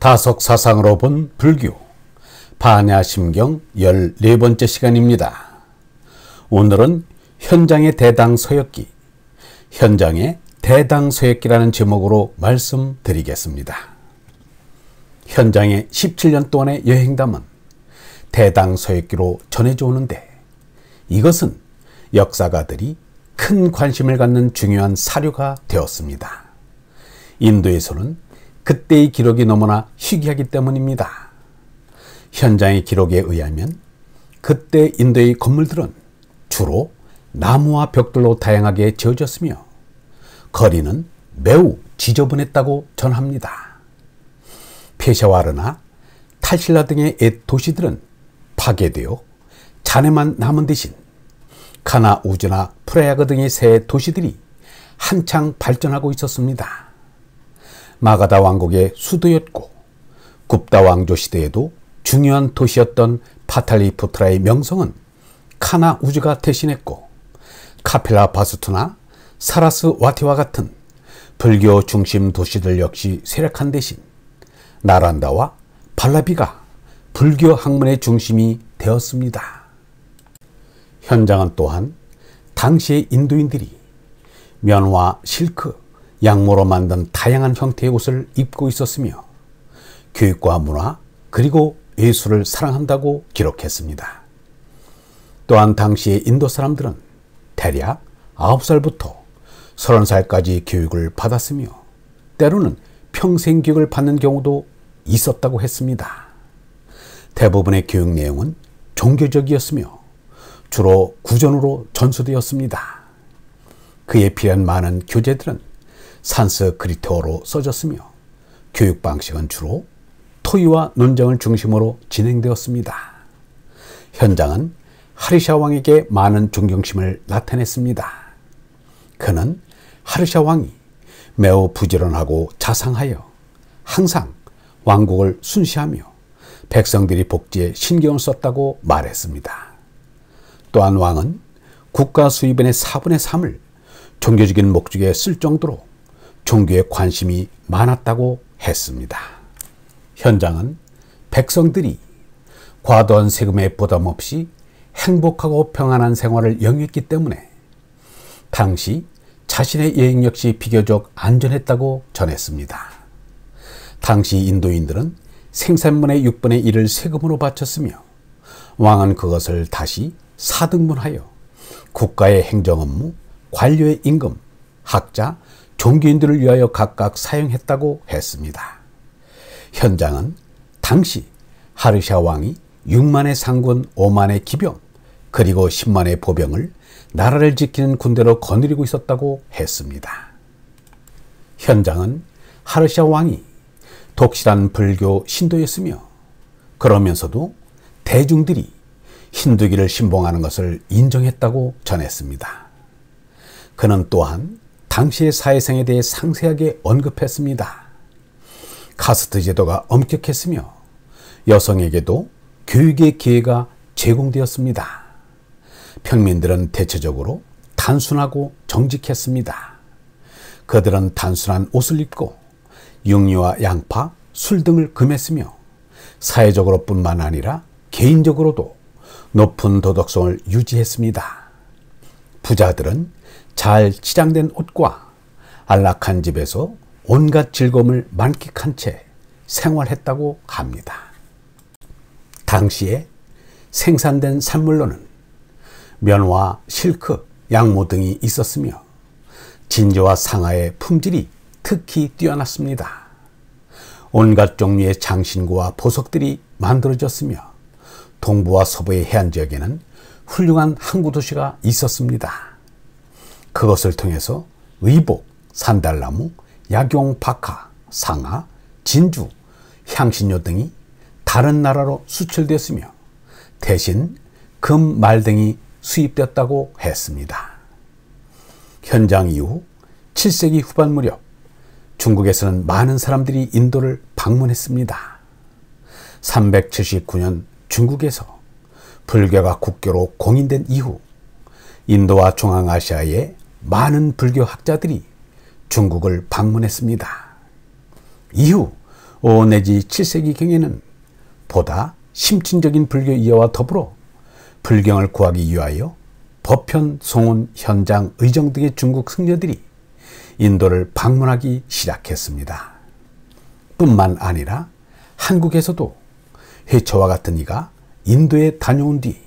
다속 사상으로 본 불교 반야심경 14번째 시간입니다. 오늘은 현장의 대당서역기, 현장의 대당서역기라는 제목으로 말씀드리겠습니다. 현장의 17년 동안의 여행담은 대당서역기로 전해져 오는데, 이것은 역사가들이 큰 관심을 갖는 중요한 사료가 되었습니다. 인도에서는 그때의 기록이 너무나 희귀하기 때문입니다. 현장의 기록에 의하면 그때 인도의 건물들은 주로 나무와 벽돌로 다양하게 지어졌으며 거리는 매우 지저분했다고 전합니다. 페샤와르나 탈실라 등의 옛 도시들은 파괴되어 잔해만 남은 대신 카나 우즈나 프라야그 등의 새 도시들이 한창 발전하고 있었습니다. 마가다 왕국의 수도였고 굽다 왕조 시대에도 중요한 도시였던 파탈리푸트라의 명성은 카나 우즈가 대신했고, 카필라 바스투나 사라스와티와 같은 불교 중심 도시들 역시 쇠락한 대신 나란다와 발라비가 불교 학문의 중심이 되었습니다. 현장은 또한 당시의 인도인들이 면화, 실크, 양모로 만든 다양한 형태의 옷을 입고 있었으며 교육과 문화 그리고 예술을 사랑한다고 기록했습니다. 또한 당시의 인도 사람들은 대략 9살부터 30살까지 교육을 받았으며 때로는 평생 교육을 받는 경우도 있었다고 했습니다. 대부분의 교육 내용은 종교적이었으며 주로 구전으로 전수되었습니다. 그에 필요한 많은 교재들은 산스크리트어로 써졌으며 교육 방식은 주로 토의와 논쟁을 중심으로 진행되었습니다. 현장은 하르샤 왕에게 많은 존경심을 나타냈습니다. 그는 하르샤 왕이 매우 부지런하고 자상하여 항상 왕국을 순시하며 백성들이 복지에 신경을 썼다고 말했습니다. 또한 왕은 국가 수입원의 4분의 3을 종교적인 목적에 쓸 정도로 종교에 관심이 많았다고 했습니다. 현장은 백성들이 과도한 세금에 부담 없이 행복하고 평안한 생활을 영위했기 때문에 당시 자신의 여행 역시 비교적 안전했다고 전했습니다. 당시 인도인들은 생산물의 6분의 1을 세금으로 바쳤으며 왕은 그것을 다시 4등분하여 국가의 행정 업무, 관료의 임금, 학자, 종교인들을 위하여 각각 사용했다고 했습니다. 현장은 당시 하르샤 왕이 6만의 상군, 5만의 기병, 그리고 10만의 보병을 나라를 지키는 군대로 거느리고 있었다고 했습니다. 현장은 하르샤 왕이 독실한 불교 신도였으며 그러면서도 대중들이 힌두기를 신봉하는 것을 인정했다고 전했습니다. 그는 또한 당시의 사회생에 대해 상세하게 언급했습니다. 카스트 제도가 엄격했으며 여성에게도 교육의 기회가 제공되었습니다. 평민들은 대체적으로 단순하고 정직했습니다. 그들은 단순한 옷을 입고 육류와 양파, 술 등을 금했으며 사회적으로 뿐만 아니라 개인적으로도 높은 도덕성을 유지했습니다. 부자들은 잘 치장된 옷과 안락한 집에서 온갖 즐거움을 만끽한 채 생활했다고 합니다. 당시에 생산된 산물로는 면화, 실크, 양모 등이 있었으며 진저와 상아의 품질이 특히 뛰어났습니다. 온갖 종류의 장신구와 보석들이 만들어졌으며 동부와 서부의 해안 지역에는 훌륭한 항구 도시가 있었습니다. 그것을 통해서 의복, 산달나무, 약용, 박하, 상아, 진주, 향신료 등이 다른 나라로 수출되었으며 대신 금, 말 등이 수입되었다고 했습니다. 현장 이후 7세기 후반 무렵 중국에서는 많은 사람들이 인도를 방문했습니다. 379년 중국에서 불교가 국교로 공인된 이후 인도와 중앙아시아의 많은 불교 학자들이 중국을 방문했습니다. 이후 5 내지 7세기경에는 보다 심층적인 불교 이해와 더불어 불경을 구하기 위하여 법현, 송원, 현장, 의정 등의 중국 승려들이 인도를 방문하기 시작했습니다. 뿐만 아니라 한국에서도 회처와 같은 이가 인도에 다녀온 뒤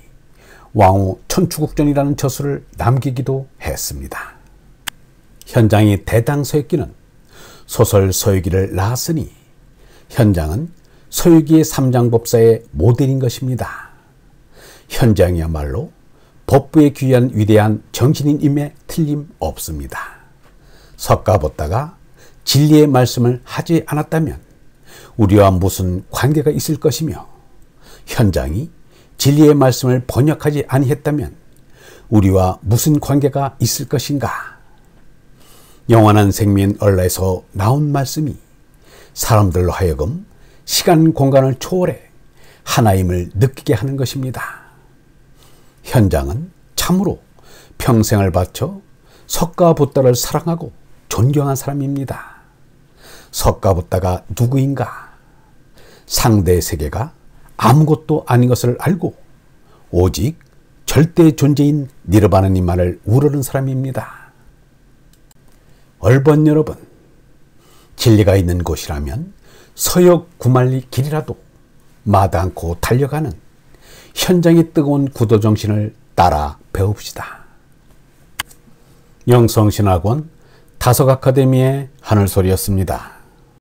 왕후 천추국전이라는 저수를 남기기도 했습니다. 현장이 대당서였기는 소설 서유기를 낳았으니 현장은 서유기의 삼장법사의 모델인 것입니다. 현장이야말로 법부에 귀한 위대한 정신인임에 틀림없습니다. 석가보다가 진리의 말씀을 하지 않았다면 우리와 무슨 관계가 있을 것이며, 현장이 진리의 말씀을 번역하지 아니했다면 우리와 무슨 관계가 있을 것인가? 영원한 생민 얼라에서 나온 말씀이 사람들로 하여금 시간 공간을 초월해 하나임을 느끼게 하는 것입니다. 현장은 참으로 평생을 바쳐 석가보다를 사랑하고 존경한 사람입니다. 석가보다가 누구인가? 상대 세계가 아무것도 아닌 것을 알고 오직 절대 존재인 니르바나님만을 우러는 사람입니다. 얼번 여러분, 진리가 있는 곳이라면 서역 구만리 길이라도 마다 않고 달려가는 현장의 뜨거운 구도정신을 따라 배웁시다. 영성신학원 다석아카데미의 하늘소리였습니다.